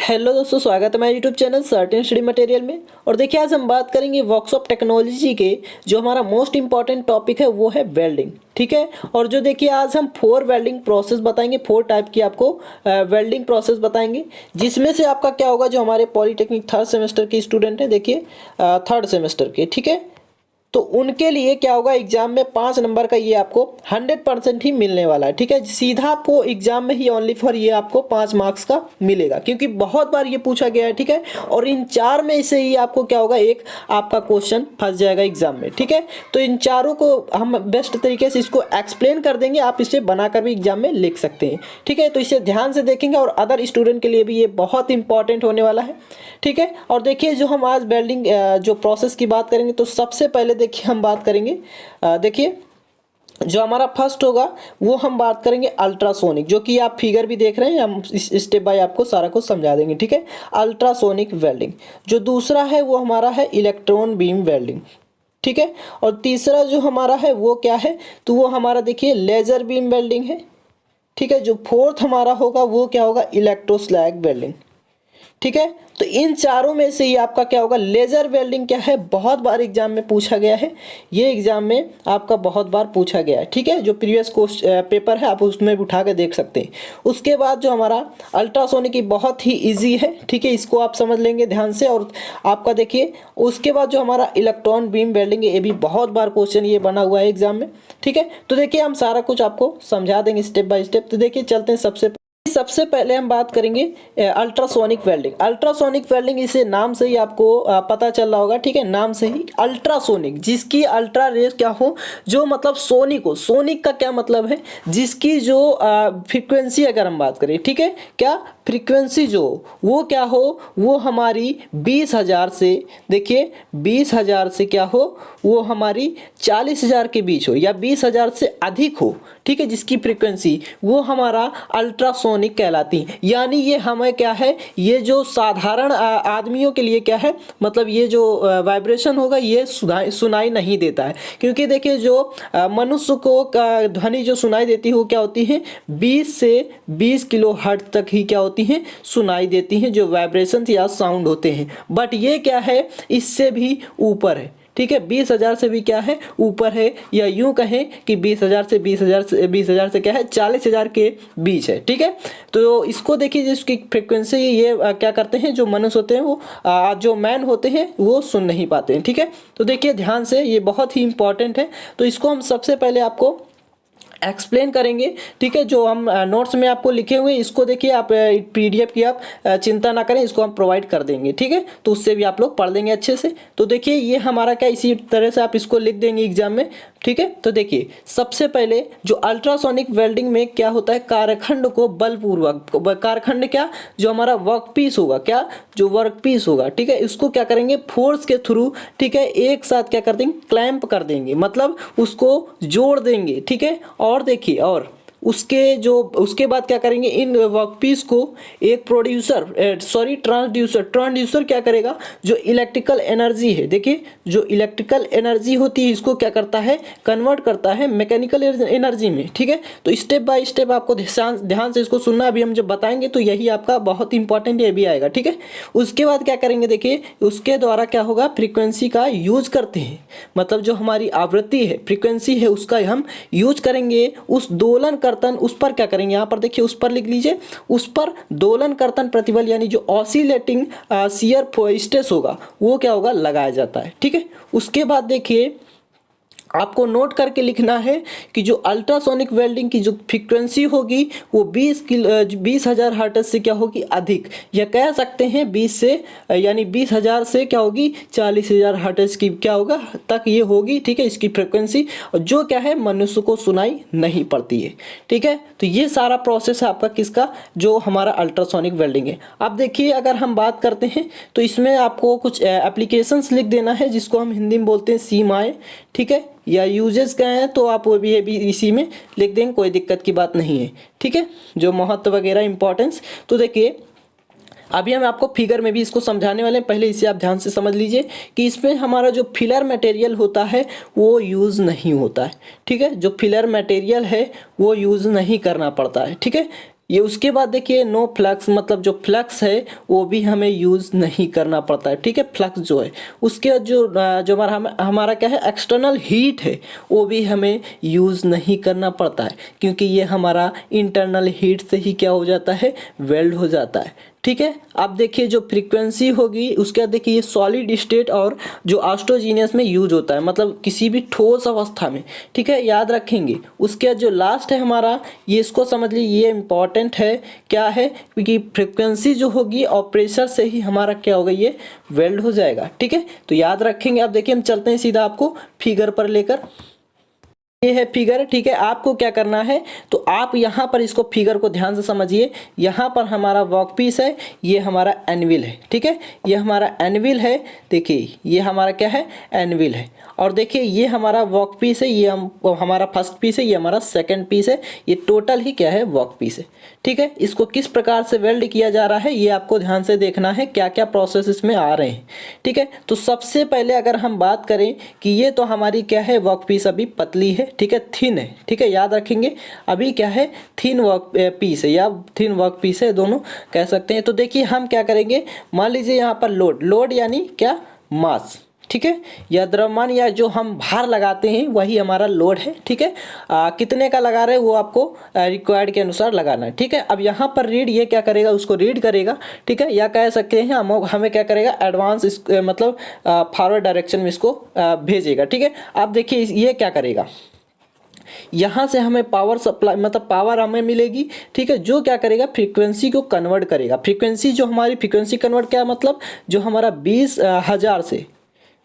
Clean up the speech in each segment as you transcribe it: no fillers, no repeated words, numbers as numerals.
Hello दोस्तों, स्वागत है मेरे YouTube channel certain study material में। और देखिए, आज हम बात करेंगे वर्कशॉप टेक्नोलॉजी के जो हमारा मोस्ट इंपॉर्टेंट टॉपिक है वो है वेल्डिंग। ठीक है, और जो देखिए आज हम 4 वेल्डिंग प्रोसेस बताएंगे, 4 टाइप की आपको वेल्डिंग प्रोसेस बताएंगे, जिसमें से आपका क्या होगा, जो हमारे पॉलीटेक्निक 3rd सेमेस्टर के स्टूडेंट हैं, देखिए 3rd सेमेस्टर के, ठीक है, तो उनके लिए क्या होगा, एग्जाम में 5 नंबर का ये आपको 100% ही मिलने वाला है। ठीक है, सीधा आपको एग्जाम में ही ओनली फॉर ये आपको 5 मार्क्स का मिलेगा, क्योंकि बहुत बार ये पूछा गया है। ठीक है, और इन 4 में से ही आपको क्या होगा, एक आपका क्वेश्चन फंस जाएगा एग्जाम में। ठीक है, तो इन चारों को हम बेस्ट तरीके से इसको एक्सप्लेन कर देंगे, आप इसे बनाकर भी एग्जाम में लिख सकते हैं। ठीक है, तो इसे ध्यान से देखेंगे और अदर स्टूडेंट के लिए भी ये बहुत इंपॉर्टेंट होने वाला है। ठीक है, और देखिए जो हम आज वेल्डिंग जो प्रोसेस की बात करेंगे, तो सबसे पहले देखिए हम बात करेंगे, देखिए जो हमारा फर्स्ट होगा वो हम बात करेंगे अल्ट्रासोनिक, जो कि आप फिगर भी देख रहे हैं, हम स्टेप बाय आपको सारा कुछ समझा देंगे। ठीक है, अल्ट्रासोनिक वेल्डिंग। जो दूसरा है वो हमारा है इलेक्ट्रॉन बीम वेल्डिंग। ठीक है, और तीसरा जो हमारा है वो क्या है, तो वो हमारा देखिए लेजर बीम वेल्डिंग है। ठीक है, जो फोर्थ हमारा होगा वो क्या होगा, इलेक्ट्रोस्लैग वेल्डिंग। ठीक है, तो इन चारों में से ही आपका क्या होगा, लेजर वेल्डिंग क्या है, बहुत बार एग्जाम में पूछा गया है, ये एग्जाम में आपका बहुत बार पूछा गया है। ठीक है, जो प्रीवियस पेपर है आप उसमें उठा के देख सकते हैं। उसके बाद जो हमारा अल्ट्रासोनिक की बहुत ही इजी है। ठीक है, इसको आप समझ लेंगे ध्यान से। और आपका देखिए उसके बाद जो हमारा इलेक्ट्रॉन बीम वेल्डिंग है, ये भी बहुत बार क्वेश्चन ये बना हुआ है एग्जाम में। ठीक है, तो देखिए हम सारा कुछ आपको समझा देंगे स्टेप बाय स्टेप। तो देखिए चलते हैं, सबसे पहले हम बात करेंगे अल्ट्रासोनिक वेल्डिंग। अल्ट्रासोनिक वेल्डिंग, इसे नाम से ही आपको पता चल रहा होगा। ठीक है, नाम से ही अल्ट्रासोनिक, जिसकी अल्ट्रा रेस क्या हो, जो मतलब सोनिक हो। सोनिक का क्या मतलब है, जिसकी जो फ्रीक्वेंसी अगर हम बात करें, ठीक है, क्या फ्रीक्वेंसी जो वो क्या हो, वो हमारी 20,000 से, देखिए 20,000 से क्या हो, वो हमारी 40,000 के बीच हो, या 20,000 से अधिक हो। ठीक है, जिसकी फ्रीक्वेंसी वो हमारा अल्ट्रासोनिक कहलाती है। यानी ये हमें क्या है, ये जो साधारण आदमियों के लिए क्या है, मतलब ये जो वाइब्रेशन होगा ये सुनाई नहीं देता है। क्योंकि देखिए जो मनुष्य को ध्वनि जो सुनाई देती है वो क्या होती है, 20 से 20 किलो हर्ट्ज तक ही क्या होती हैं, सुनाई देती हैं, जो वाइब्रेशन या साउंड होते हैं। बट ये क्या है, इससे भी ऊपर है। ठीक है, 20,000 से भी क्या है, ऊपर है, या यूं कहें कि 20,000 से क्या है, 40,000 के बीच है। ठीक है, तो इसको देखिए, जिसकी फ्रिक्वेंसी ये क्या करते हैं, जो मनुष्य होते हैं वो जो मैन होते हैं वो सुन नहीं पाते हैं। ठीक है, तो देखिए ध्यान से, ये बहुत ही इंपॉर्टेंट है। तो इसको हम सबसे पहले आपको एक्सप्लेन करेंगे। ठीक है, जो हम नोट्स में आपको लिखे हुए हैं, इसको देखिए आप पीडीएफ की आप चिंता ना करें, इसको हम प्रोवाइड कर देंगे। ठीक है, तो उससे भी आप लोग पढ़ लेंगे अच्छे से। तो देखिए ये हमारा क्या, इसी तरह से आप इसको लिख देंगे एग्जाम में। ठीक है, तो देखिए सबसे पहले जो अल्ट्रासोनिक वेल्डिंग में क्या होता है, कारखंड को बलपूर्वक, कारखंड क्या, जो हमारा वर्क पीस होगा, क्या जो वर्क पीस होगा, ठीक है, इसको क्या करेंगे, फोर्स के थ्रू, ठीक है, एक साथ क्या कर देंगे, क्लैंप कर देंगे, मतलब उसको जोड़ देंगे। ठीक है, और देखिए, और उसके बाद क्या करेंगे, इन वर्कपीस को एक ट्रांसड्यूसर क्या करेगा, जो इलेक्ट्रिकल एनर्जी है, देखिए जो इलेक्ट्रिकल एनर्जी होती है, इसको क्या करता है, कन्वर्ट करता है मैकेनिकल एनर्जी में। ठीक है, तो स्टेप बाय स्टेप आपको ध्यान से इसको सुनना। अभी हम जब बताएंगे तो यही आपका बहुत इंपॉर्टेंट ये भी आएगा। ठीक है, उसके बाद क्या करेंगे, देखिए उसके द्वारा क्या होगा, फ्रीक्वेंसी का यूज करते हैं, मतलब जो हमारी आवृत्ति है, फ्रीक्वेंसी है, उसका हम यूज करेंगे। उस दोलन कर्तन, उस पर क्या करेंगे, यहाँ पर देखिए उस पर लिख लीजिए, उस पर दोलन कर्तन प्रतिबल, यानी जो ऑसिलेटिंग शियर स्ट्रेस होगा वो क्या होगा, लगाया जाता है। ठीक है, उसके बाद देखिए आपको नोट करके लिखना है कि जो अल्ट्रासोनिक वेल्डिंग की जो फ्रीक्वेंसी होगी वो 20,000 हर्ट्ज से क्या होगी, अधिक, या कह सकते हैं 20 से, यानी 20,000 से क्या होगी, 40,000 हर्ट्ज की क्या होगा तक ये होगी। ठीक है, इसकी फ्रीक्वेंसी, और जो क्या है, मनुष्य को सुनाई नहीं पड़ती है। ठीक है, तो ये सारा प्रोसेस है आपका किसका, जो हमारा अल्ट्रासोनिक वेल्डिंग है। अब देखिए अगर हम बात करते हैं तो इसमें आपको कुछ एप्लीकेशंस लिख देना है, जिसको हम हिंदी में बोलते हैं सीमाएँ। ठीक है, या यूजेस क्या है, तो आप वो भी इसी में लिख देंगे, कोई दिक्कत की बात नहीं है। ठीक है, जो महत्व वगैरह इंपॉर्टेंस, तो देखिए अभी हम आपको फिगर में भी इसको समझाने वाले हैं, पहले इसे आप ध्यान से समझ लीजिए कि इसमें हमारा जो फिलर मटेरियल होता है वो यूज़ नहीं होता है। ठीक है, जो फिलर मटेरियल है वो यूज़ नहीं करना पड़ता है। ठीक है, ये उसके बाद देखिए नो फ्लक्स, मतलब जो फ्लक्स है वो भी हमें यूज़ नहीं करना पड़ता है, ठीक है। फ्लक्स जो है उसके बाद जो हमारा क्या है एक्सटर्नल हीट है वो भी हमें यूज़ नहीं करना पड़ता है, क्योंकि ये हमारा इंटरनल हीट से ही क्या हो जाता है, वेल्ड हो जाता है, ठीक है। अब देखिए जो फ्रीक्वेंसी होगी उसके बाद देखिए ये सॉलिड स्टेट और जो ऑस्टोजीनियस में यूज होता है, मतलब किसी भी ठोस अवस्था में, ठीक है, याद रखेंगे। उसके बाद जो लास्ट है हमारा, ये इसको समझ लीजिए, ये इंपॉर्टेंट है, क्या है, क्योंकि फ्रीक्वेंसी जो होगी और प्रेशर से ही हमारा क्या होगा, ये वेल्ड हो जाएगा, ठीक है। तो याद रखेंगे। अब देखिए हम चलते हैं सीधा आपको फिगर पर लेकर, ये है फिगर, ठीक है। आपको क्या करना है, तो आप यहाँ पर इसको फिगर को ध्यान से समझिए। यहाँ पर हमारा वर्कपीस है, ये हमारा एनविल है, ठीक है, ये हमारा एनविल है। देखिए ये हमारा क्या है, एनविल है। और देखिए ये हमारा वर्कपीस है, ये हमारा फर्स्ट पीस है, ये हमारा सेकंड पीस है, ये टोटल ही क्या है, वर्कपीस है, ठीक है। इसको किस प्रकार से वेल्ड किया जा रहा है ये आपको ध्यान से देखना है, क्या क्या प्रोसेस इसमें आ रहे हैं, ठीक है। तो सबसे पहले अगर हम बात करें कि ये तो हमारी क्या है, वर्कपीस अभी पतली है, ठीक है, थिन है, ठीक है, याद रखेंगे। अभी क्या है, थिन वर्क पीस है या थिन वर्क पीस है, दोनों कह सकते हैं। तो देखिए हम क्या करेंगे, मान लीजिए यहाँ पर लोड यानी क्या, मास, ठीक है, या द्रव्यमान या जो हम भार लगाते हैं वही हमारा लोड है, ठीक है। कितने का लगा रहे हैं वो आपको रिक्वायर्ड के अनुसार लगाना है, ठीक है। अब यहाँ पर रीड, ये क्या करेगा, उसको रीड करेगा, ठीक है, या कह सकते हैं हमें क्या करेगा, एडवांस मतलब फॉरवर्ड डायरेक्शन में इसको भेजेगा, ठीक है। अब देखिए ये क्या करेगा, यहाँ से हमें पावर सप्लाई, मतलब पावर हमें मिलेगी, ठीक है, जो क्या करेगा, फ्रीक्वेंसी को कन्वर्ट करेगा। फ्रीक्वेंसी जो हमारी फ्रीक्वेंसी कन्वर्ट क्या मतलब, जो हमारा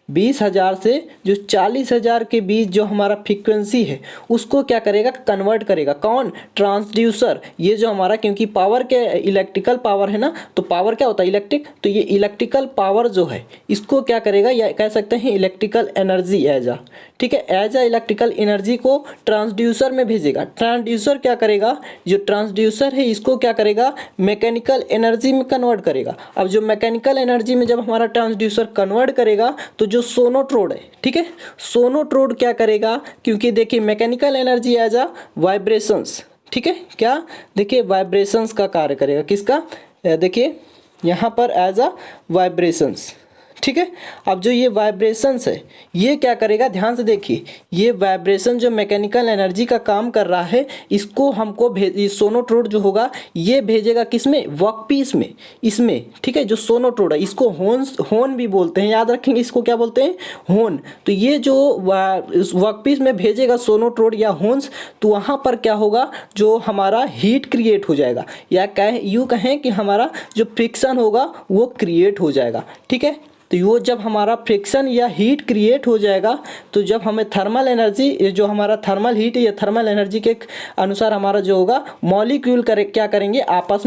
20,000 से जो 40,000 के बीच जो हमारा फ्रीक्वेंसी है उसको क्या करेगा, कन्वर्ट करेगा। कौन, ट्रांसड्यूसर। ये जो हमारा, क्योंकि पावर के इलेक्ट्रिकल पावर है ना, तो पावर क्या होता है, इलेक्ट्रिक, तो ये इलेक्ट्रिकल पावर जो है इसको क्या करेगा, या कह सकते हैं इलेक्ट्रिकल एनर्जी एज आ, ठीक है, एज आ इलेक्ट्रिकल एनर्जी को ट्रांसड्यूसर में भेजेगा। ट्रांसड्यूसर क्या करेगा, जो ट्रांसड्यूसर है इसको क्या करेगा, मैकेनिकल एनर्जी में कन्वर्ट करेगा। अब जो मैकेनिकल एनर्जी में जब हमारा ट्रांसड्यूसर कन्वर्ट करेगा तो जो सोनोट्रोड है, ठीक है, सोनोट्रोड क्या करेगा, क्योंकि देखिए मैकेनिकल एनर्जी एज आ वाइब्रेशंस, ठीक है, क्या, देखिए वाइब्रेशंस का कार्य करेगा, किसका, देखिए यहाँ पर एज आ वाइब्रेशंस, ठीक है। अब जो ये वाइब्रेशंस है ये क्या करेगा, ध्यान से देखिए, ये वाइब्रेशन जो मैकेनिकल एनर्जी का काम कर रहा है इसको हमको सोनोट्रोड जो होगा ये भेजेगा किसमें, वर्कपीस में, इसमें, ठीक है। जो सोनोट्रोड है इसको होन भी बोलते हैं, याद रखेंगे, इसको क्या बोलते हैं, होन। तो ये जो वर्कपीस में भेजेगा सोनोट्रोड या होन्स, तो वहाँ पर क्या होगा, जो हमारा हीट क्रिएट हो जाएगा, या यूँ कहें कि हमारा जो फ्रिक्शन होगा वो क्रिएट हो जाएगा, ठीक है। तो वो जब हमारा फ्रिक्शन या हीट क्रिएट हो जाएगा तो जब हमें थर्मल एनर्जी, जो हमारा थर्मल हीट या थर्मल एनर्जी के अनुसार हमारा जो होगा मॉलिक्यूल क्या करेंगे, आपस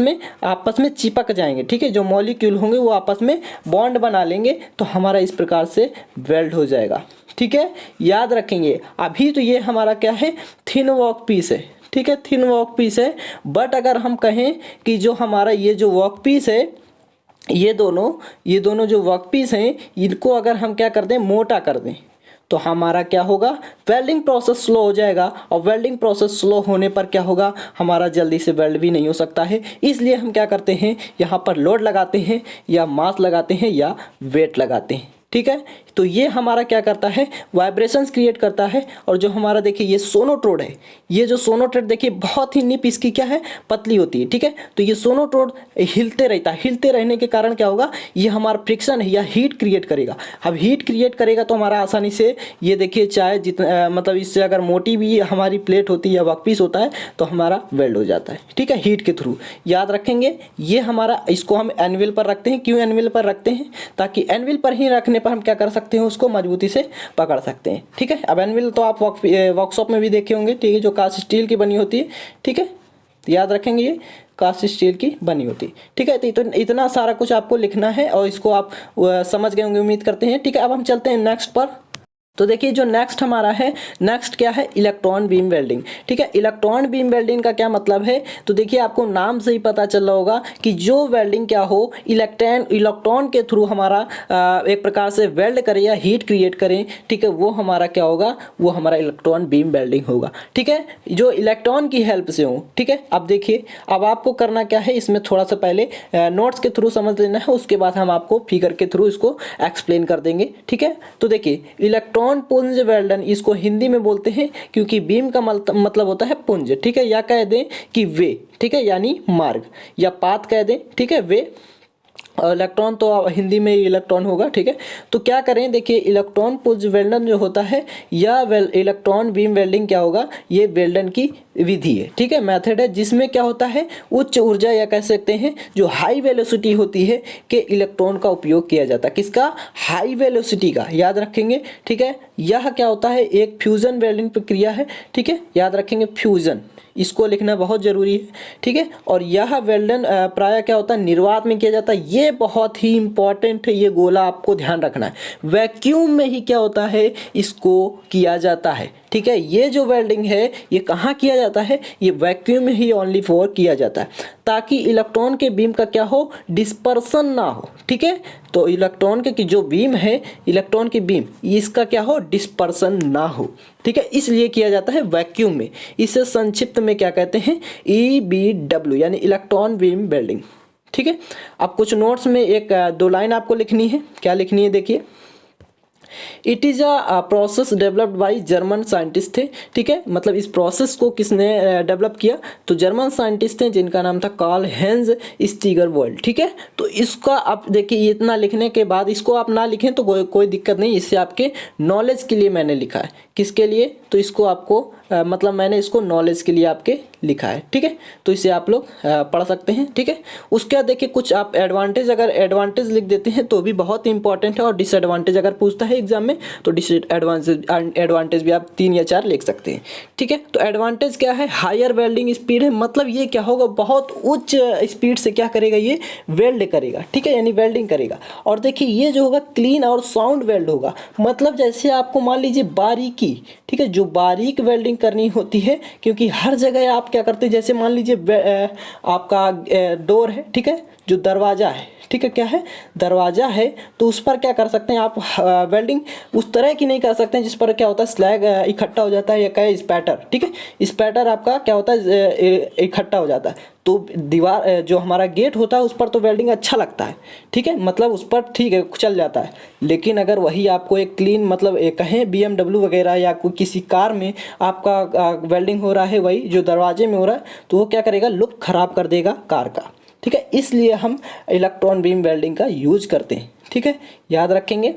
में चिपक जाएंगे, ठीक है। जो मॉलिक्यूल होंगे वो आपस में बॉन्ड बना लेंगे, तो हमारा इस प्रकार से वेल्ड हो जाएगा, ठीक है, याद रखेंगे। अभी तो ये हमारा क्या है, थिन वर्क पीस है, ठीक है, थिन वर्क पीस है। बट अगर हम कहें कि जो हमारा ये जो वर्क पीस है, ये दोनों जो वर्कपीस हैं इनको अगर हम क्या कर दें, मोटा कर दें, तो हमारा क्या होगा, वेल्डिंग प्रोसेस स्लो हो जाएगा। और वेल्डिंग प्रोसेस स्लो होने पर क्या होगा, हमारा जल्दी से वेल्ड भी नहीं हो सकता है। इसलिए हम क्या करते हैं, यहाँ पर लोड लगाते हैं या मास लगाते हैं या वेट लगाते हैं, ठीक है। तो ये हमारा क्या करता है, वाइब्रेशंस क्रिएट करता है। और जो हमारा देखिए ये सोनोट्रोड है, ये जो सोनोट्रोड देखिए बहुत ही निप इसकी क्या है, पतली होती है, ठीक है। तो ये सोनोट्रोड हिलते रहता है, हिलते रहने के कारण क्या होगा, ये हमारा फ्रिक्शन है या हीट क्रिएट करेगा। अब हीट क्रिएट करेगा तो हमारा आसानी से, ये देखिए चाहे जितना मतलब इससे अगर मोटी भी हमारी प्लेट होती है या वर्कपीस होता है तो हमारा वेल्ड हो जाता है, ठीक है, हीट के थ्रू। याद रखेंगे ये हमारा, इसको हम एनविल पर रखते हैं। क्यों एनविल पर रखते हैं, ताकि एनविल पर ही रखने पर हम क्या कर सकते हैं, उसको मजबूती से पकड़ सकते हैं, ठीक है। अब एनविल तो आप वर्कशॉप में भी देखे होंगे, ठीक है, जो कास्ट स्टील की बनी होती है, ठीक है, याद रखेंगे ये कास्ट स्टील की बनी होती है, ठीक है। तो इतना सारा कुछ आपको लिखना है और इसको आप समझ गए होंगे उम्मीद करते हैं, ठीक है। अब हम चलते हैं नेक्स्ट पर। तो देखिए जो नेक्स्ट हमारा है, नेक्स्ट क्या है, इलेक्ट्रॉन बीम वेल्डिंग। ठीक है, इलेक्ट्रॉन बीम वेल्डिंग का क्या मतलब है, तो देखिए आपको नाम से ही पता चल रहा होगा कि जो वेल्डिंग क्या हो, इलेक्ट्रॉन के थ्रू हमारा एक प्रकार से वेल्ड करें या हीट क्रिएट करें। ठीक है, वो हमारा क्या होगा, वो हमारा इलेक्ट्रॉन बीम वेल्डिंग होगा। ठीक है, जो इलेक्ट्रॉन की हेल्प से हो। ठीक है, अब देखिए अब आपको करना क्या है, इसमें थोड़ा सा पहले नोट्स के थ्रू समझ लेना है, उसके बाद हम आपको फिगर के थ्रू इसको एक्सप्लेन कर देंगे। ठीक है, तो देखिए इलेक्ट्रॉन पुंज वेल्डन, इसको हिंदी में बोलते हैं क्योंकि बीम का मतलब होता है पुंज। ठीक है, या कह दें कि वे। ठीक है, यानी मार्ग या पाथ कह दें। ठीक है, वे। इलेक्ट्रॉन तो हिंदी में इलेक्ट्रॉन होगा। ठीक है, तो क्या करें, देखिए इलेक्ट्रॉन पुंज वेल्डन जो होता है या इलेक्ट्रॉन बीम वेल्डिंग क्या होगा, ये वेल्डन की विधि है। ठीक है, मेथड है जिसमें क्या होता है, उच्च ऊर्जा या कह सकते हैं जो हाई वेलोसिटी होती है के इलेक्ट्रॉन का उपयोग किया जाता है। किसका, हाई वेलोसिटी का, याद रखेंगे। ठीक है, यह क्या होता है, एक फ्यूजन वेल्डिंग प्रक्रिया है। ठीक है, याद रखेंगे फ्यूजन, इसको लिखना बहुत जरूरी है। ठीक है, और यह वेल्डन प्राय क्या होता है, निर्वात में किया जाता है। ये बहुत ही इंपॉर्टेंट है, ये गोला आपको ध्यान रखना है। वैक्यूम में ही क्या होता है, इसको किया जाता है। ठीक है, ये जो वेल्डिंग है ये कहाँ किया जाता है, ये वैक्यूम में ही ओनली फॉर किया जाता है, ताकि इलेक्ट्रॉन के बीम का क्या हो, डिस्पर्सन ना हो। ठीक है, तो इलेक्ट्रॉन के जो बीम है, इलेक्ट्रॉन की बीम, इसका क्या हो, डिस्पर्सन ना हो। ठीक है, इसलिए किया जाता है वैक्यूम में। इसे संक्षिप्त में क्या कहते हैं, EBW यानी इलेक्ट्रॉन बीम वेल्डिंग। ठीक है, अब कुछ नोट्स में एक दो लाइन आपको लिखनी है। क्या लिखनी है, देखिए, it is a process developed by German scientist थे। ठीक है, मतलब इस प्रोसेस को किसने डेवलप किया, तो जर्मन साइंटिस्ट थे जिनका नाम था कार्ल हेंज स्टीगरवॉल्ड। ठीक है, तो इसका आप देखिए इतना लिखने के बाद इसको आप ना लिखें तो कोई दिक्कत नहीं, इससे आपके नॉलेज के लिए मैंने लिखा है। किसके लिए, तो इसको आपको मतलब मैंने इसको नॉलेज के लिए आपके लिखा है। ठीक है, तो इसे आप लोग पढ़ सकते हैं। ठीक है, उसके बाद देखिए कुछ आप एडवांटेज, अगर एडवांटेज लिख देते हैं तो भी बहुत इंपॉर्टेंट है, और डिसएडवांटेज अगर पूछता है एग्जाम में तो एडवांटेज भी आप 3 या 4 लिख सकते हैं। ठीक है, तो एडवांटेज क्या है, हायर वेल्डिंग स्पीड है, मतलब ये क्या होगा, बहुत उच्च स्पीड से क्या करेगा, ये वेल्ड करेगा। ठीक है, यानी वेल्डिंग करेगा। और देखिए ये जो होगा क्लीन और साउंड वेल्ड होगा, मतलब जैसे आपको मान लीजिए बारीकी, ठीक है, जो बारीक वेल्डिंग करनी होती है, क्योंकि हर जगह आप क्या करते हैं, जैसे मान लीजिए आपका डोर है। ठीक है, जो दरवाज़ा है, ठीक है, क्या है, दरवाज़ा है, तो उस पर क्या कर सकते हैं आप, वेल्डिंग उस तरह की नहीं कर सकते हैं जिस पर क्या होता है स्लैग इकट्ठा हो जाता है, या कहे स्पैटर। ठीक है, स्पैटर आपका क्या होता है, इकट्ठा हो जाता है। तो दीवार जो हमारा गेट होता है उस पर तो वेल्डिंग अच्छा लगता है। ठीक है, मतलब उस पर ठीक है चल जाता है, लेकिन अगर वही आपको एक क्लीन, मतलब कहें BMW वगैरह या कोई किसी कार में आपका वेल्डिंग हो रहा है, वही जो दरवाजे में हो रहा है, तो वो क्या करेगा, लुक खराब कर देगा कार का। ठीक है, इसलिए हम इलेक्ट्रॉन बीम वेल्डिंग का यूज करते हैं। ठीक है, याद रखेंगे।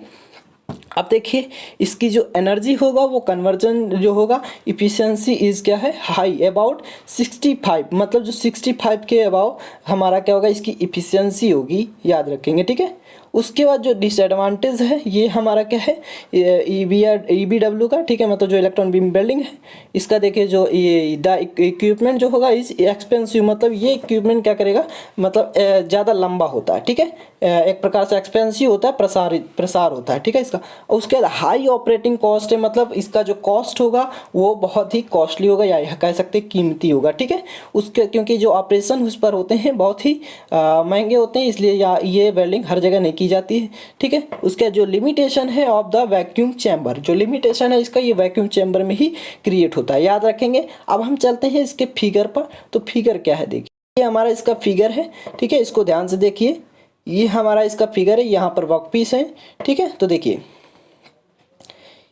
अब देखिए इसकी जो एनर्जी होगा, वो कन्वर्जन जो होगा, इफिशियंसी इज क्या है, हाई, अबाउट 65, मतलब जो 65 के अबाउ हमारा क्या होगा, इसकी इफिशियंसी होगी, याद रखेंगे। ठीक है, उसके बाद जो डिसएडवांटेज है ये हमारा क्या है, EBW का। ठीक है, मतलब जो इलेक्ट्रॉन बीम वेल्डिंग है, इसका देखिए जो ये द इक्विपमेंट जो होगा इज एक्सपेंसिव, मतलब ये इक्विपमेंट क्या करेगा, मतलब ज़्यादा लंबा होता है। ठीक है, एक प्रकार से एक्सपेंसिव होता है, प्रसार होता है। ठीक है, इसका उसके बाद हाई ऑपरेटिंग कॉस्ट है, मतलब इसका जो कॉस्ट होगा वो बहुत ही कॉस्टली होगा, या कह सकते हैं कीमती होगा। ठीक है, उसके क्योंकि जो ऑपरेशन उस पर होते हैं बहुत ही महंगे होते हैं, इसलिए ये वेल्डिंग हर जगह नहीं की जाती है। ठीक है, उसका जो लिमिटेशन है ऑफ द वैक्यूम चैम्बर, जो लिमिटेशन है इसका, ये वैक्यूम चैम्बर में ही क्रिएट होता है, याद रखेंगे। अब हम चलते हैं इसके फिगर पर, तो फिगर क्या है, देखिए ये हमारा इसका फिगर है। ठीक है, इसको ध्यान से देखिए, ये हमारा इसका फिगर है, यहाँ पर वर्कपीस है। ठीक है, तो देखिए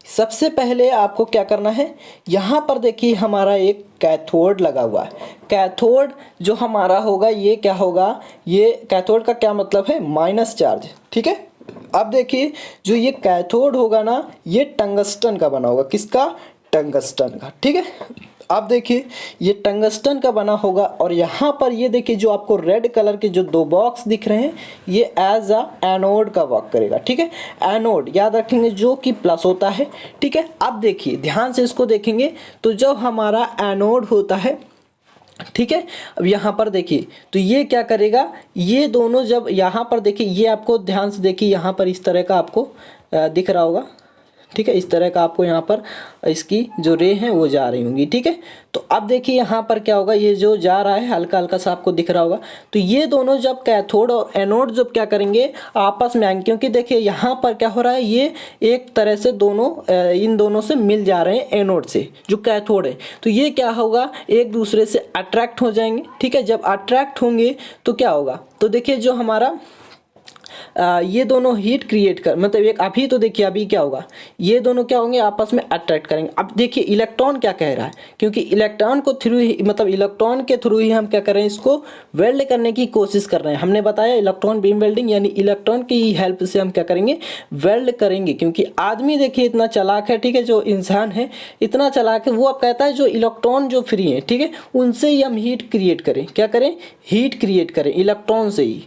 सबसे पहले आपको क्या करना है, यहाँ पर देखिए हमारा एक कैथोड लगा हुआ है। कैथोड जो हमारा होगा ये क्या होगा, ये कैथोड का क्या मतलब है, माइनस चार्ज। ठीक है, अब देखिए जो ये कैथोड होगा ना, ये टंगस्टन का बना होगा, किसका, टंगस्टन का। ठीक है, अब देखिए ये टंगस्टन का बना होगा, और यहाँ पर ये देखिए जो आपको रेड कलर के जो 2 बॉक्स दिख रहे हैं, ये एज अ एनोड का वर्क करेगा। ठीक है, एनोड याद रखेंगे जो कि प्लस होता है। ठीक है, अब देखिए ध्यान से इसको देखेंगे, तो जब हमारा एनोड होता है, ठीक है, अब यहाँ पर देखिए तो ये क्या करेगा, ये दोनों जब यहाँ पर देखिए, ये आपको ध्यान से देखिए, यहाँ पर इस तरह का आपको दिख रहा होगा, ठीक है, इस तरह का आपको यहाँ पर इसकी जो रे हैं वो जा रही होंगी। ठीक है, तो अब देखिए यहाँ पर क्या होगा, ये जो जा रहा है हल्का हल्का सा आपको दिख रहा होगा, तो ये दोनों जब कैथोड और एनोड जब क्या करेंगे आपस में आएंगे, क्योंकि देखिए यहाँ पर क्या हो रहा है, ये एक तरह से दोनों इन दोनों से मिल जा रहे हैं एनोड से जो कैथोड है, तो ये क्या होगा एक दूसरे से अट्रैक्ट हो जाएंगे। ठीक है, जब अट्रैक्ट होंगे तो क्या होगा, तो देखिए जो हमारा ये दोनों हीट क्रिएट कर मतलब एक अभी तो देखिए अभी क्या होगा, ये दोनों क्या होंगे आपस में अट्रैक्ट करेंगे। अब देखिए इलेक्ट्रॉन क्या कह रहा है, क्योंकि इलेक्ट्रॉन को थ्रू ही मतलब इलेक्ट्रॉन के थ्रू ही हम क्या कर रहे हैं, इसको वेल्ड करने की कोशिश कर रहे हैं। हमने बताया इलेक्ट्रॉन बीम वेल्डिंग, यानी इलेक्ट्रॉन की हेल्प से हम क्या करेंगे, वेल्ड करेंगे। क्योंकि आदमी देखिए इतना चालाक है, ठीक है, जो इंसान है इतना चालाक है, वो अब कहता है जो इलेक्ट्रॉन जो फ्री है, ठीक है, उनसे ही हम हीट क्रिएट करें। क्या करें, हीट क्रिएट करें इलेक्ट्रॉन से ही।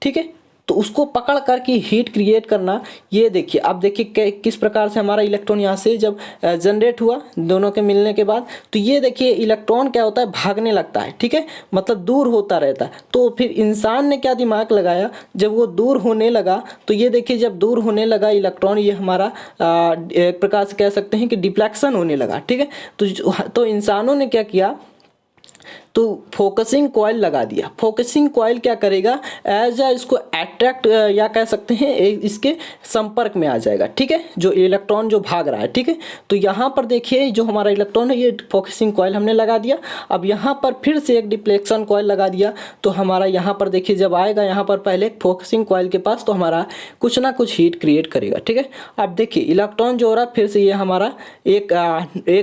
ठीक है, तो उसको पकड़ कर के हीट क्रिएट करना। ये देखिए, अब देखिए किस प्रकार से हमारा इलेक्ट्रॉन यहाँ से जब जनरेट हुआ दोनों के मिलने के बाद, तो ये देखिए इलेक्ट्रॉन क्या होता है, भागने लगता है। ठीक है, मतलब दूर होता रहता है। तो फिर इंसान ने क्या दिमाग लगाया, जब वो दूर होने लगा, तो ये देखिए जब दूर होने लगा इलेक्ट्रॉन, ये हमारा एक प्रकार से कह सकते हैं कि डिफ्लेक्शन होने लगा। ठीक है, तो इंसानों ने क्या किया, तो फोकसिंग कॉइल लगा दिया। फोकसिंग कॉइल क्या करेगा, एज इसको अट्रैक्ट या कह सकते हैं इसके संपर्क में आ जाएगा। ठीक है, जो इलेक्ट्रॉन जो भाग रहा है। ठीक है, तो यहाँ पर देखिए जो हमारा इलेक्ट्रॉन है ये फोकसिंग कॉइल हमने लगा दिया। अब यहाँ पर फिर से एक डिफ्लेक्शन कॉइल लगा दिया, तो हमारा यहाँ पर देखिए जब आएगा यहाँ पर पहले फोकसिंग कॉइल के पास, तो हमारा कुछ ना कुछ हीट क्रिएट करेगा। ठीक है, अब देखिए इलेक्ट्रॉन जो हो रहा है फिर से ये हमारा एक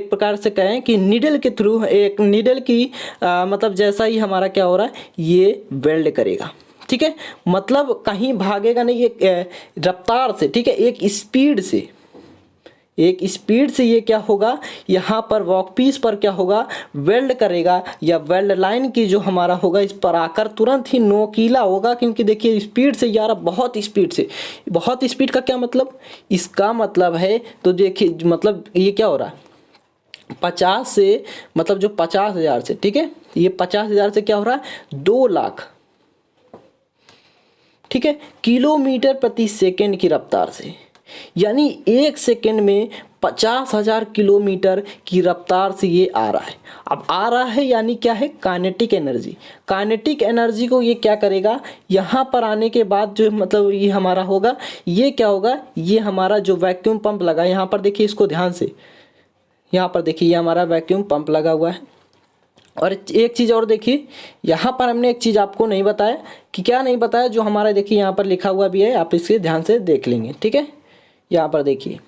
प्रकार से कहें कि नीडल के थ्रू, एक नीडल की मतलब जैसा ही हमारा क्या हो रहा है, ये वेल्ड करेगा। ठीक है, मतलब कहीं भागेगा नहीं, एक रफ्तार से, ठीक है, एक स्पीड से ये क्या होगा, यहाँ पर वर्कपीस पर क्या होगा, वेल्ड करेगा, या वेल्ड लाइन की जो हमारा होगा इस पर आकर तुरंत ही नोकीला होगा। क्योंकि देखिए स्पीड से यार, बहुत स्पीड से, बहुत स्पीड का क्या मतलब, इसका मतलब है, तो देखिए मतलब ये क्या हो रहा है, 50 से मतलब जो 50,000 से, ठीक है, ये 50,000 से क्या हो रहा है, 2 लाख, ठीक है, किलोमीटर प्रति सेकंड की रफ्तार से, यानी 1 सेकंड में 50,000 किलोमीटर की रफ्तार से ये आ रहा है। अब आ रहा है यानी क्या है, काइनेटिक एनर्जी। काइनेटिक एनर्जी को ये क्या करेगा, यहाँ पर आने के बाद जो मतलब ये हमारा होगा, ये क्या होगा, ये हमारा जो वैक्यूम पंप लगा, यहाँ पर देखिए इसको ध्यान से, यहाँ पर देखिए ये हमारा वैक्यूम पंप लगा हुआ है। और एक चीज़ और देखिए, यहाँ पर हमने एक चीज़ आपको नहीं बताया, कि क्या नहीं बताया, जो हमारा देखिए यहाँ पर लिखा हुआ भी है, आप इसके ध्यान से देख लेंगे। ठीक है, यहाँ पर देखिए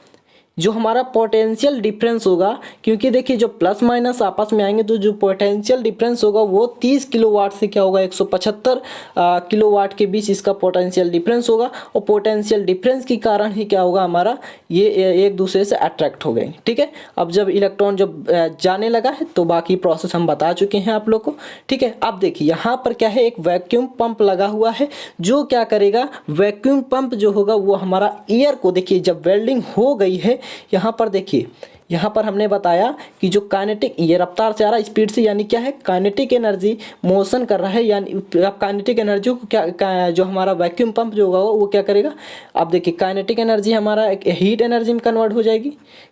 जो हमारा पोटेंशियल डिफरेंस होगा, क्योंकि देखिए जो प्लस माइनस आपस में आएंगे, तो जो पोटेंशियल डिफरेंस होगा वो 30 किलोवाट से क्या होगा, 175 किलोवाट के बीच इसका पोटेंशियल डिफरेंस होगा। और पोटेंशियल डिफरेंस के कारण ही क्या होगा, हमारा ये एक दूसरे से अट्रैक्ट हो गए। ठीक है, अब जब इलेक्ट्रॉन जब जाने लगा है, तो बाकी प्रोसेस हम बता चुके हैं आप लोग को। ठीक है, अब देखिए यहाँ पर क्या है, एक वैक्यूम पंप लगा हुआ है, जो क्या करेगा, वैक्यूम पंप जो होगा वो हमारा एयर को, देखिए जब वेल्डिंग हो गई है, यहाँ पर देखिए, यहाँ पर हमने बताया कि जो काइनेटिक, ये रफ्तार से आ रहा है स्पीड से, यानी क्या है, काइनेटिक एनर्जी मोशन कर रहा है, यानी अब काइनेटिक एनर्जी को क्या जो हमारा वैक्यूम पंप जो होगा वो क्या करेगा, अब देखिए काइनेटिक एनर्जी हमारा एक हीट एनर्जी में कन्वर्ट हो जाएगी।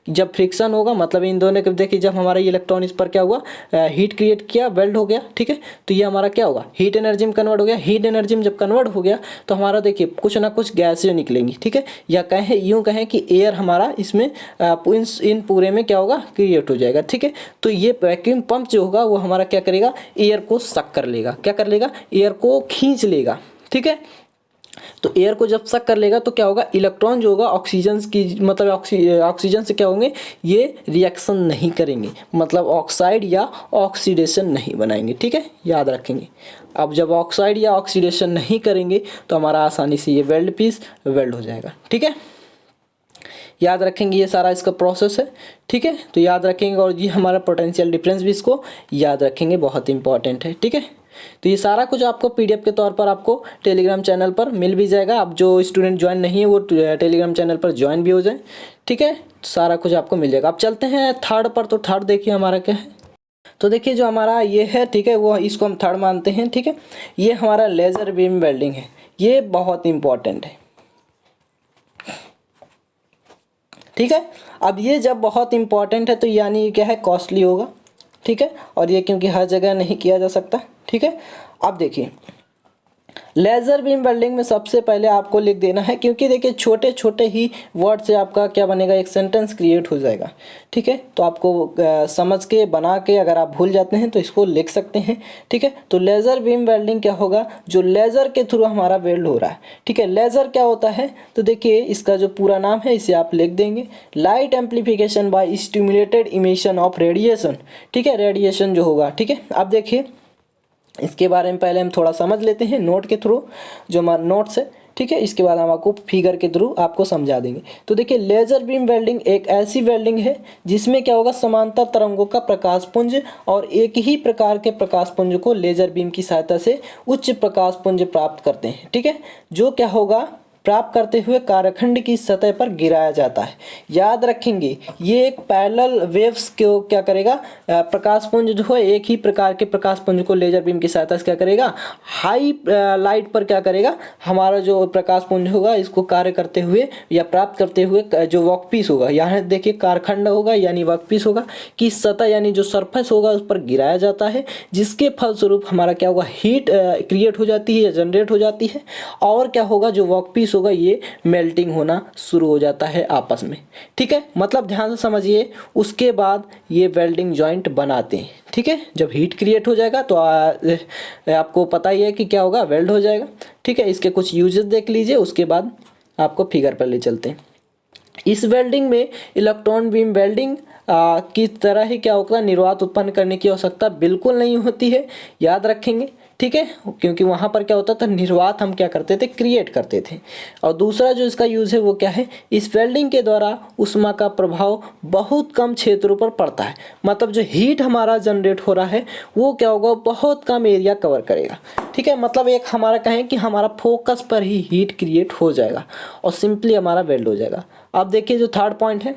जब फ्रिक्शन होगा, मतलब इन दोनों के देखिए जब हमारा इलेक्ट्रॉन इस पर क्या हुआ, हीट क्रिएट किया, वेल्ड हो गया। ठीक है, तो ये हमारा क्या होगा, हीट एनर्जी में कन्वर्ट हो गया। हीट एनर्जी में जब कन्वर्ट हो गया, तो हमारा देखिए कुछ ना कुछ गैसें निकलेंगी। ठीक है, या कहें यूँ कहें कि एयर हमारा इसमें इन पूरे में क्या होगा, क्रिएट हो जाएगा। ठीक है, तो ये वैक्यूम पंप जो होगा वो हमारा क्या करेगा, एयर को सक कर लेगा। क्या कर लेगा, एयर को खींच लेगा। ठीक है, तो एयर को जब सक कर लेगा, तो क्या होगा, इलेक्ट्रॉन जो होगा ऑक्सीजन की, मतलब ऑक्सीजन से क्या होंगे, ये रिएक्शन नहीं करेंगे, मतलब ऑक्साइड या ऑक्सीडेशन नहीं बनाएंगे। ठीक है, याद रखेंगे। अब जब ऑक्साइड या ऑक्सीडेशन नहीं करेंगे, तो हमारा आसानी से ये वेल्ड पीस वेल्ड हो जाएगा। ठीक है, याद रखेंगे, ये सारा इसका प्रोसेस है। ठीक है, तो याद रखेंगे, और ये हमारा पोटेंशियल डिफरेंस भी इसको याद रखेंगे, बहुत इंपॉर्टेंट है। ठीक है, तो ये सारा कुछ आपको पीडीएफ के तौर पर आपको टेलीग्राम चैनल पर मिल भी जाएगा। आप जो स्टूडेंट ज्वाइन नहीं है वो टेलीग्राम चैनल पर ज्वाइन भी हो जाए। ठीक है, सारा कुछ आपको मिल जाएगा। अब चलते हैं थर्ड पर, तो थर्ड देखिए हमारा क्या है, तो देखिए जो हमारा ये है, ठीक है, वो इसको हम थर्ड मानते हैं। ठीक है, ये हमारा लेज़र बीम वेल्डिंग है, ये बहुत इंपॉर्टेंट है। ठीक है। अब ये जब बहुत इंपॉर्टेंट है तो यानी ये क्या है, कॉस्टली होगा, ठीक है। और ये क्योंकि हर जगह नहीं किया जा सकता, ठीक है। अब देखिए लेज़र बीम वेल्डिंग में सबसे पहले आपको लिख देना है, क्योंकि देखिए छोटे छोटे ही वर्ड से आपका क्या बनेगा, एक सेंटेंस क्रिएट हो जाएगा, ठीक है। तो आपको समझ के बना के अगर आप भूल जाते हैं तो इसको लिख सकते हैं, ठीक है। तो लेज़र बीम वेल्डिंग क्या होगा, जो लेज़र के थ्रू हमारा वेल्ड हो रहा है, ठीक है। लेज़र क्या होता है, तो देखिए इसका जो पूरा नाम है इसे आप लिख देंगे, light amplification by stimulated emission of radiation, ठीक है। रेडिएशन जो होगा, ठीक है। अब देखिए इसके बारे में पहले हम थोड़ा समझ लेते हैं नोट के थ्रू, जो हमारा नोट्स है, ठीक है। इसके बाद हम आपको फिगर के थ्रू आपको समझा देंगे। तो देखिए लेज़र बीम वेल्डिंग एक ऐसी वेल्डिंग है जिसमें क्या होगा, समांतर तरंगों का प्रकाश पुंज और एक ही प्रकार के प्रकाश पुंज को लेज़र बीम की सहायता से उच्च प्रकाश पुंज प्राप्त करते हैं, ठीक है। जो क्या होगा, प्राप्त करते हुए कारेखंड की सतह पर गिराया जाता है। याद रखेंगे ये एक पैरेलल वेव्स को क्या करेगा, प्रकाश पुंज जो है एक ही प्रकार के प्रकाश पुंज को लेजर बीम की सहायता से क्या करेगा, हाई लाइट पर क्या करेगा, हमारा जो प्रकाश पुंज होगा इसको कार्य करते हुए या प्राप्त करते हुए जो वर्कपीस होगा, यहाँ देखिए कारखंड होगा यानी वर्कपीस होगा की सतह यानी जो सरफेस होगा उस पर गिराया जाता है, जिसके फलस्वरूप हमारा क्या होगा, हीट क्रिएट हो जाती है या जनरेट हो जाती है। और क्या होगा, जो वर्कपीस होगा ये मेल्टिंग होना शुरू हो जाता है आपस में, ठीक है। मतलब ध्यान से समझिए, उसके बाद ये वेल्डिंग जॉइंट बनाते हैं, ठीक है। जब हीट क्रिएट हो जाएगा तो आपको पता ही है कि क्या होगा, वेल्ड हो जाएगा, ठीक है। इसके कुछ यूजेस देख लीजिए, उसके बाद आपको फिगर पर ले चलते हैं। इस वेल्डिंग में इलेक्ट्रॉन बीम वेल्डिंग की तरह ही क्या होगा, निर्वात उत्पन्न करने की आवश्यकता बिल्कुल नहीं होती है, याद रखेंगे, ठीक है। क्योंकि वहाँ पर क्या होता था, निर्वात हम क्या करते थे, क्रिएट करते थे। और दूसरा जो इसका यूज़ है वो क्या है, इस वेल्डिंग के द्वारा ऊष्मा का प्रभाव बहुत कम क्षेत्रों पर पड़ता है। मतलब जो हीट हमारा जनरेट हो रहा है वो क्या होगा, बहुत कम एरिया कवर करेगा, ठीक है। मतलब एक हमारा कहें कि हमारा फोकस पर ही हीट क्रिएट हो जाएगा और सिंपली हमारा वेल्ड हो जाएगा। अब देखिए जो थर्ड पॉइंट है,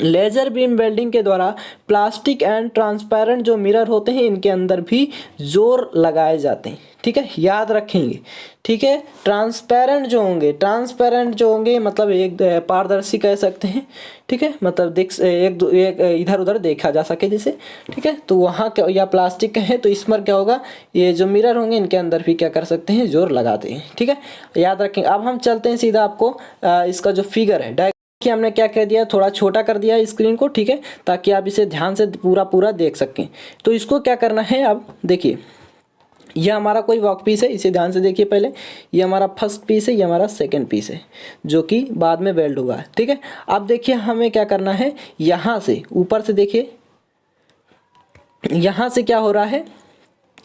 लेज़र बीम वेल्डिंग के द्वारा प्लास्टिक एंड ट्रांसपेरेंट जो मिरर होते हैं इनके अंदर भी जोर लगाए जाते हैं, ठीक है। याद रखेंगे, ठीक है। ट्रांसपेरेंट जो होंगे मतलब एक पारदर्शी कह सकते हैं, ठीक है। मतलब एक इधर उधर देखा जा सके जैसे, ठीक है। तो वहाँ क्या, या प्लास्टिक है तो इस पर क्या होगा, ये जो मिरर होंगे इनके अंदर भी क्या कर सकते हैं, जोर लगाते हैं, ठीक है। याद रखेंगे। अब हम चलते हैं सीधा आपको इसका जो फिगर है, कि हमने क्या कर दिया, थोड़ा छोटा कर दिया स्क्रीन को, ठीक है, ताकि आप इसे ध्यान से पूरा देख सकें। तो इसको क्या करना है, अब देखिए यह हमारा कोई वर्क पीस है, इसे ध्यान से देखिए पहले, ये हमारा फर्स्ट पीस है, ये हमारा सेकंड पीस है जो कि बाद में वेल्ड हुआ है, ठीक है। अब देखिए हमें क्या करना है, यहाँ से ऊपर से देखिए, यहाँ से क्या हो रहा है,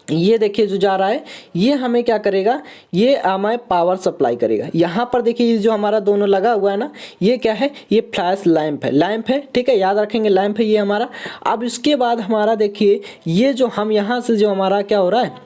ये देखिए जो जा रहा है ये हमें क्या करेगा, ये हमें पावर सप्लाई करेगा। यहाँ पर देखिए ये जो हमारा दोनों लगा हुआ है ना, ये क्या है, ये फ्लैश लैंप है, ठीक है। याद रखेंगे लैंप है ये हमारा। अब इसके बाद हमारा देखिए ये जो हम यहाँ से जो हमारा क्या हो रहा है,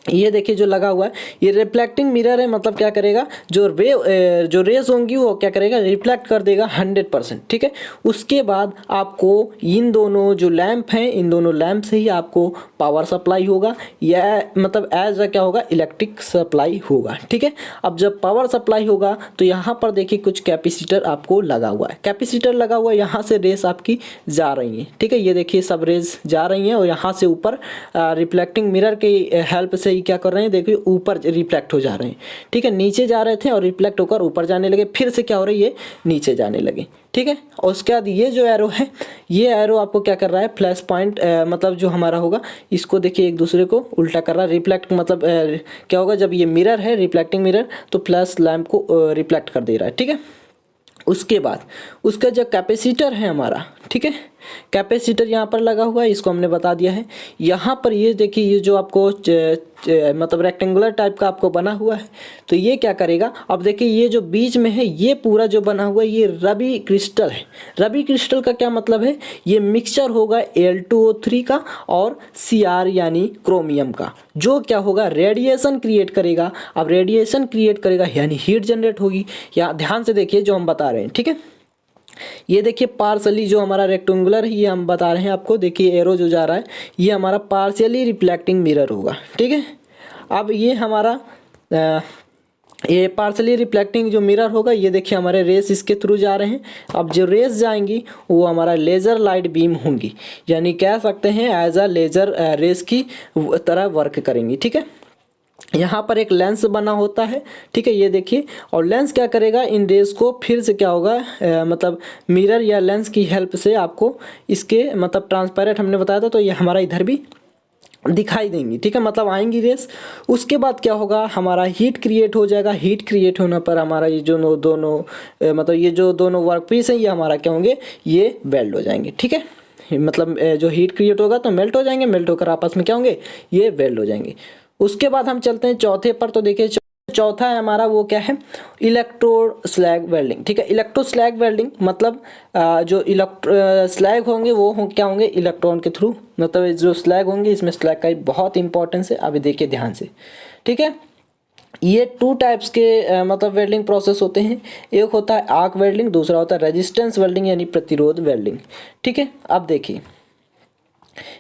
ये देखिए जो लगा हुआ है ये रिफ्लेक्टिंग मिरर है। मतलब क्या करेगा, जो रेज होंगी वो क्या करेगा, रिफ्लेक्ट कर देगा 100%, ठीक है। उसके बाद आपको इन दोनों जो लैंप हैं, इन दोनों लैंप से ही आपको पावर सप्लाई होगा, या मतलब एज क्या होगा, इलेक्ट्रिक सप्लाई होगा, ठीक है। अब जब पावर सप्लाई होगा तो यहाँ पर देखिए कुछ कैपेसिटर आपको लगा हुआ है, कैपेसिटर लगा हुआ है, यहाँ से रेस आपकी जा रही है, ठीक है। ये देखिए सब रेस जा रही हैं और यहाँ से ऊपर रिफ्लेक्टिंग मिरर की हेल्प से क्या कर रहे हैं, देखिए ऊपर रिफ्लेक्ट हो जा रहे हैं, ठीक है। नीचे जा रहे थे और रिफ्लेक्ट होकर ऊपर जाने लगे, फिर से क्या हो रही है, नीचे जाने लगे, ठीक है। और उसके बाद ये जो एरो है, ये एरो आपको क्या कर रहा है, फ्लैश पॉइंट मतलब जो हमारा होगा इसको देखिए एक दूसरे को उल्टा कर रहा है। रिफ्लेक्ट मतलब क्या होगा, जब ये मिरर है रिफ्लेक्टिंग मिरर तो फ्लैश लैम्प को रिफ्लेक्ट कर दे रहा है, ठीक है। उसके बाद उसका जो कैपेसिटर है हमारा, ठीक है, कैपेसिटर यहाँ पर लगा हुआ है, इसको हमने बता दिया है। यहाँ पर ये देखिए ये जो आपको मतलब रेक्टेंगुलर टाइप का आपको बना हुआ है, तो ये क्या करेगा, अब देखिए ये जो बीच में है ये पूरा जो बना हुआ है ये रबी क्रिस्टल है। रबी क्रिस्टल का क्या मतलब है, ये मिक्सचर होगा Al2O3 का और Cr यानी क्रोमियम का, जो क्या होगा, रेडिएशन क्रिएट करेगा। अब रेडिएशन क्रिएट करेगा यानी हीट जनरेट होगी। या ध्यान से देखिए जो हम बता रहे हैं, ठीक है। ये देखिए पार्सली जो हमारा रेक्टेंगुलर है ये हम बता रहे हैं आपको, देखिए एरो जो जा रहा है ये हमारा पार्शियली रिफ्लेक्टिंग मिरर होगा, ठीक है। अब ये हमारा ये पार्सली रिफ्लेक्टिंग जो मिरर होगा, ये देखिए हमारे रेस इसके थ्रू जा रहे हैं। अब जो रेस जाएंगी वो हमारा लेज़र लाइट बीम होंगी, यानी कह सकते हैं एज अ लेज़र रेस की तरह वर्क करेंगी। ठीक है, यहाँ पर एक लेंस बना होता है। ठीक है, ये देखिए, और लेंस क्या करेगा, इन रेस को फिर से क्या होगा, मतलब मिरर या लेंस की हेल्प से आपको इसके मतलब ट्रांसपेरेंट हमने बताया था, तो ये हमारा इधर भी दिखाई देंगी। ठीक है, मतलब आएंगी रेस। उसके बाद क्या होगा, हमारा हीट क्रिएट हो जाएगा। हीट क्रिएट होने पर हमारा ये जो दोनों मतलब ये जो दोनों वर्क पीस हैं, ये हमारा क्या होंगे, ये वेल्ड हो जाएंगे। ठीक है, मतलब जो हीट क्रिएट होगा तो मेल्ट हो जाएंगे, मेल्ट होकर आपस में क्या होंगे, ये वेल्ड हो जाएंगे। उसके बाद हम चलते हैं चौथे पर। तो देखिए चौथा है हमारा, वो क्या है, इलेक्ट्रो स्लैग वेल्डिंग। ठीक है, इलेक्ट्रो स्लैग वेल्डिंग मतलब जो स्लैग होंगे वो क्या होंगे, इलेक्ट्रॉन के थ्रू, मतलब जो स्लैग होंगे, इसमें स्लैग का बहुत इंपॉर्टेंस है। अभी देखिए ध्यान से। ठीक है, ये 2 टाइप्स के मतलब वेल्डिंग प्रोसेस होते हैं। एक होता है आर्क वेल्डिंग, दूसरा होता है रेजिस्टेंस वेल्डिंग यानी प्रतिरोध वेल्डिंग। ठीक है, अब देखिए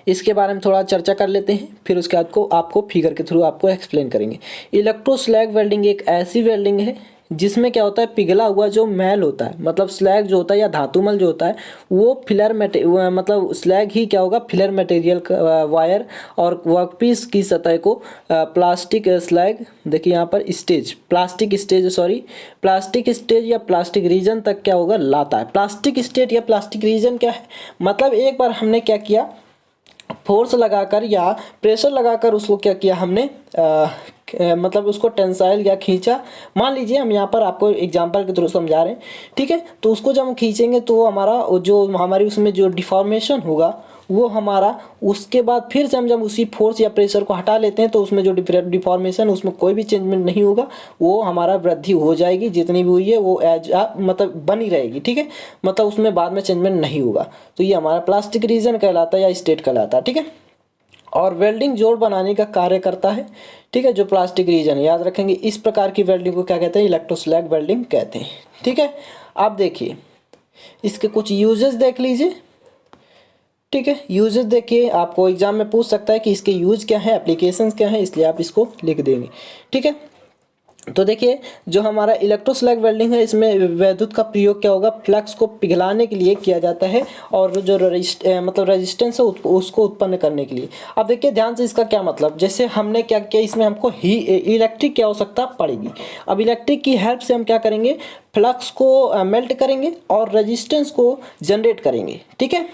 इसके बारे में थोड़ा चर्चा कर लेते हैं, फिर उसके बाद को आपको फिगर के थ्रू आपको एक्सप्लेन करेंगे। इलेक्ट्रो स्लैग वेल्डिंग एक ऐसी वेल्डिंग है जिसमें क्या होता है, पिघला हुआ जो मैल होता है, मतलब स्लैग जो होता है या धातुमल जो होता है, वो फिलर मतलब स्लैग ही क्या होगा, फिलर मटेरियल वायर और वर्कपीस की सतह को प्लास्टिक स्लैग, देखिए यहाँ पर स्टेज, प्लास्टिक स्टेज या प्लास्टिक रीजन तक क्या होगा, लाता है। प्लास्टिक स्टेज या प्लास्टिक रीजन क्या है, मतलब एक बार हमने क्या किया, फोर्स लगाकर या प्रेशर लगाकर उसको क्या किया हमने, मतलब उसको टेंसाइल या खींचा। मान लीजिए हम यहाँ पर आपको एग्जांपल के थ्रू समझा रहे हैं। ठीक है, तो उसको जब हम खींचेंगे तो हमारा जो हमारी उसमें जो डिफॉर्मेशन होगा वो हमारा, उसके बाद फिर से हम जब उसी फोर्स या प्रेशर को हटा लेते हैं तो उसमें जो डिफॉर्मेशन, उसमें कोई भी चेंजमेंट नहीं होगा, वो हमारा वृद्धि हो जाएगी, जितनी भी हुई है वो एज मतलब बनी रहेगी। ठीक है, मतलब उसमें बाद में चेंजमेंट नहीं होगा। तो ये हमारा प्लास्टिक रीजन कहलाता है या स्टेट कहलाता है। ठीक है, और वेल्डिंग जोड़ बनाने का कार्य करता है। ठीक है, जो प्लास्टिक रीजन, याद रखेंगे इस प्रकार की वेल्डिंग को क्या कहते हैं, इलेक्ट्रोस्लैग वेल्डिंग कहते हैं। ठीक है, आप देखिए इसके कुछ यूजेस देख लीजिए। ठीक है, यूजेस देखिए, आपको एग्जाम में पूछ सकता है कि इसके यूज क्या है, एप्लीकेशंस क्या है, इसलिए आप इसको लिख देंगे। ठीक है, तो देखिए जो हमारा इलेक्ट्रोस्लैग वेल्डिंग है, इसमें विद्युत का प्रयोग क्या होगा, फ्लक्स को पिघलाने के लिए किया जाता है और जो मतलब रेजिस्टेंस है उसको उत्पन्न करने के लिए। अब देखिए ध्यान से, इसका क्या मतलब, जैसे हमने क्या किया, इसमें हमको ही इलेक्ट्रिक की आवश्यकता पड़ेगी। अब इलेक्ट्रिक की हेल्प से हम क्या करेंगे, फ्लक्स को मेल्ट करेंगे और रेजिस्टेंस को जनरेट करेंगे। ठीक है,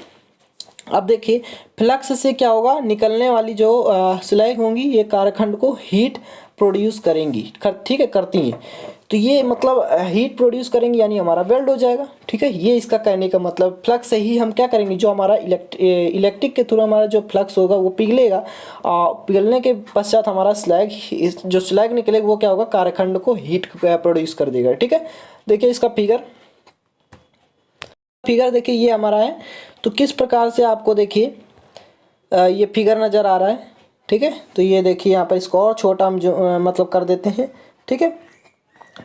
अब देखिए फ्लक्स से क्या होगा, निकलने वाली जो स्लैग होंगी ये कारखंड को हीट प्रोड्यूस करेंगी। ठीक है, करती हैं, तो ये मतलब हीट प्रोड्यूस करेंगी यानी हमारा वेल्ड हो जाएगा। ठीक है, ये इसका कहने का मतलब, फ्लक्स से ही हम क्या करेंगे, जो हमारा इलेक्ट्रिक के थ्रू हमारा जो फ्लक्स होगा वो पिघलेगा, पिघलने के पश्चात हमारा स्लैग, जो स्लैग निकलेगा वो क्या होगा, कारखंड को हीट प्रोड्यूस कर देगा। ठीक है, देखिए इसका फिगर देखिए ये हमारा है। तो किस प्रकार से आपको देखिए ये फिगर नज़र आ रहा है। ठीक है, तो ये देखिए यहाँ पर इसको और छोटा हम जो मतलब कर देते हैं। ठीक है,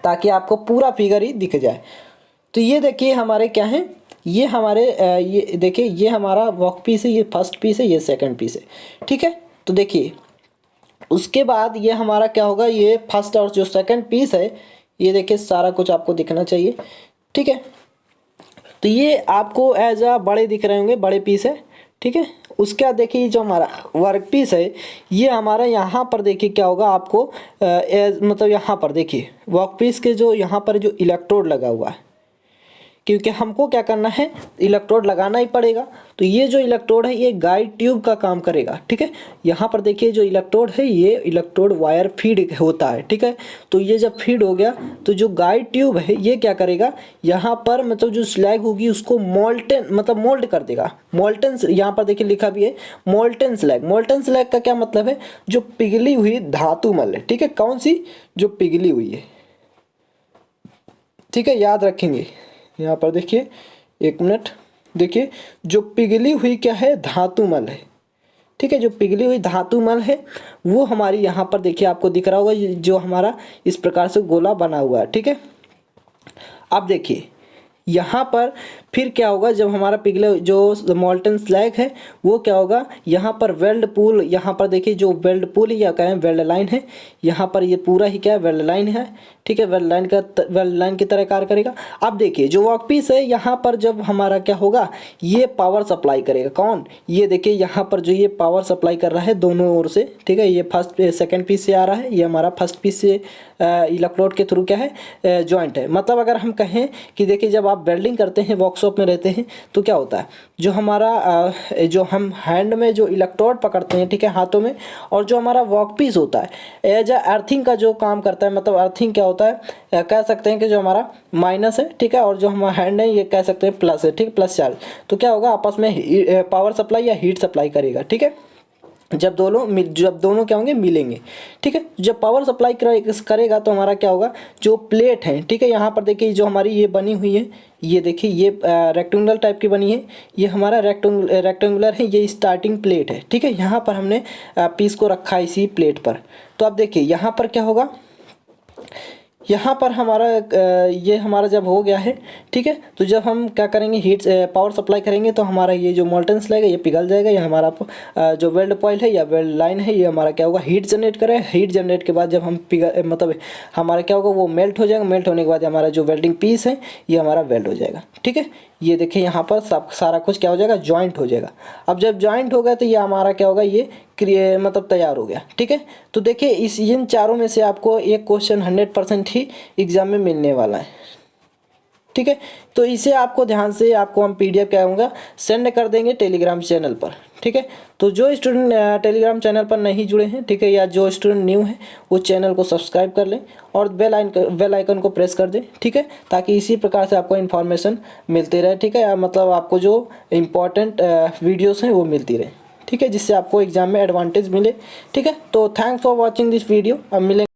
ताकि आपको पूरा फिगर ही दिख जाए। तो ये देखिए हमारे क्या हैं, ये हमारे ये देखिए ये हमारा वर्क पीस है, ये फर्स्ट पीस है, ये सेकंड पीस है। ठीक है, तो देखिए उसके बाद ये हमारा क्या होगा, ये फर्स्ट और जो सेकंड पीस है, ये देखिए सारा कुछ आपको दिखना चाहिए। ठीक है, तो ये आपको एज अ बड़े दिख रहे होंगे, बड़े पीस है। ठीक है, उसके बाद देखिए जो हमारा वर्क पीस है, ये हमारा यहाँ पर देखिए क्या होगा आपको मतलब यहाँ पर देखिए वर्क पीस के जो यहाँ पर जो इलेक्ट्रोड लगा हुआ है, क्योंकि हमको क्या करना है, इलेक्ट्रोड लगाना ही पड़ेगा। तो ये जो इलेक्ट्रोड है ये गाइड ट्यूब का काम करेगा। ठीक है, यहाँ पर देखिए जो इलेक्ट्रोड है, ये इलेक्ट्रोड वायर फीड होता है। ठीक है, तो ये जब फीड हो गया तो जो गाइड ट्यूब है ये क्या करेगा, यहाँ पर मतलब जो स्लैग होगी उसको मोल्टन मतलब मोल्ड कर देगा। मोल्टन, यहाँ पर देखिए लिखा भी है मोल्टन स्लैग। मोल्टन स्लैग का क्या मतलब है, जो पिघली हुई धातु मल है। ठीक है, कौन सी, जो पिघली हुई है। ठीक है, याद रखेंगे, यहाँ पर देखिए एक मिनट, देखिए जो पिघली हुई क्या है, धातुमल है। ठीक है, जो पिघली हुई धातुमल है वो हमारी यहाँ पर देखिए आपको दिख रहा होगा, जो हमारा इस प्रकार से गोला बना हुआ है। ठीक है, अब देखिए यहाँ पर फिर क्या होगा, जब हमारा पिघले जो मोल्टन स्लैग है वो क्या होगा, यहाँ पर वेल्ड पूल, यहाँ पर देखिए जो वेल्ड पूल या कहें वेल्ड लाइन है, यहाँ पर ये पूरा ही क्या है, वेल्ड लाइन है। ठीक है, वेल्ड लाइन की तरह कार्य करेगा। अब देखिए जो वर्कपीस है यहाँ पर जब हमारा क्या होगा, ये पावर सप्लाई करेगा। कौन, ये देखिए यहाँ पर जो ये पावर सप्लाई कर रहा है दोनों ओर से। ठीक है, ये फर्स्ट सेकंड पीस से आ रहा है, ये हमारा फर्स्ट पीस से इलेक्ट्रोड के थ्रू क्या है, जॉइंट है। मतलब अगर हम कहें कि देखिए जब आप वेल्डिंग करते हैं, वर्कशॉप में रहते हैं, तो क्या होता है, जो हमारा जो हम हैंड में जो इलेक्ट्रोड पकड़ते हैं, ठीक है, हाथों में, और जो हमारा वर्कपीस होता है एज अ अर्थिंग का जो काम करता है। मतलब अर्थिंग क्या होता है, कह सकते हैं कि जो हमारा माइनस है, ठीक है, और जो हमारा हैंड है ये कह सकते हैं प्लस है। ठीक, प्लस चार्ज, तो क्या होगा, आपस में पावर सप्लाई या हीट सप्लाई करेगा। ठीक है, जब दोनों क्या होंगे, मिलेंगे। ठीक है, जब पावर सप्लाई करेगा तो हमारा क्या होगा, जो प्लेट है, ठीक है, यहाँ पर देखिए जो हमारी ये बनी हुई है, ये देखिए ये रेक्टेंगुलर टाइप की बनी है, ये हमारा रेक्टेंगुलर है, ये स्टार्टिंग प्लेट है। ठीक है, यहाँ पर हमने पीस को रखा है इसी प्लेट पर। तो अब देखिए यहाँ पर क्या होगा, यहाँ पर हमारा ये हमारा जब हो गया है, ठीक है, तो जब हम क्या करेंगे, हीट पावर सप्लाई करेंगे तो हमारा ये जो मोल्टन स्लैग है ये पिघल जाएगा। ये हमारा जो वेल्ड कॉइल है या वेल्ड लाइन है, ये हमारा क्या होगा, हीट जनरेट करेगा। हीट जनरेट के बाद जब हम मतलब हमारा क्या होगा, वो मेल्ट हो जाएगा। मेल्ट होने के बाद हमारा जो वेल्डिंग पीस है ये हमारा वेल्ड हो जाएगा। ठीक है, ये देखिए यहाँ पर सब सारा कुछ क्या हो जाएगा, जॉइंट हो जाएगा। अब जब जॉइंट हो गया तो ये हमारा क्या होगा, ये मतलब तैयार हो गया। ठीक है, तो देखिए इन चारों में से आपको एक क्वेश्चन 100% ही एग्जाम में मिलने वाला है। ठीक है, तो इसे आपको ध्यान से आपको हम PDF क्या होगा, सेंड कर देंगे टेलीग्राम चैनल पर। ठीक है, तो जो स्टूडेंट टेलीग्राम चैनल पर नहीं जुड़े हैं, ठीक है, या जो स्टूडेंट न्यू है, वो चैनल को सब्सक्राइब कर लें और बेल आइकन को प्रेस कर दें। ठीक है, ताकि इसी प्रकार से आपको इन्फॉर्मेशन मिलती रहे। ठीक है, मतलब आपको जो इम्पोर्टेंट वीडियोज़ हैं वो मिलती रहे। ठीक है, जिससे आपको एग्जाम में एडवांटेज मिले। ठीक है, तो thanks for watching this video. अब मिलेंगे।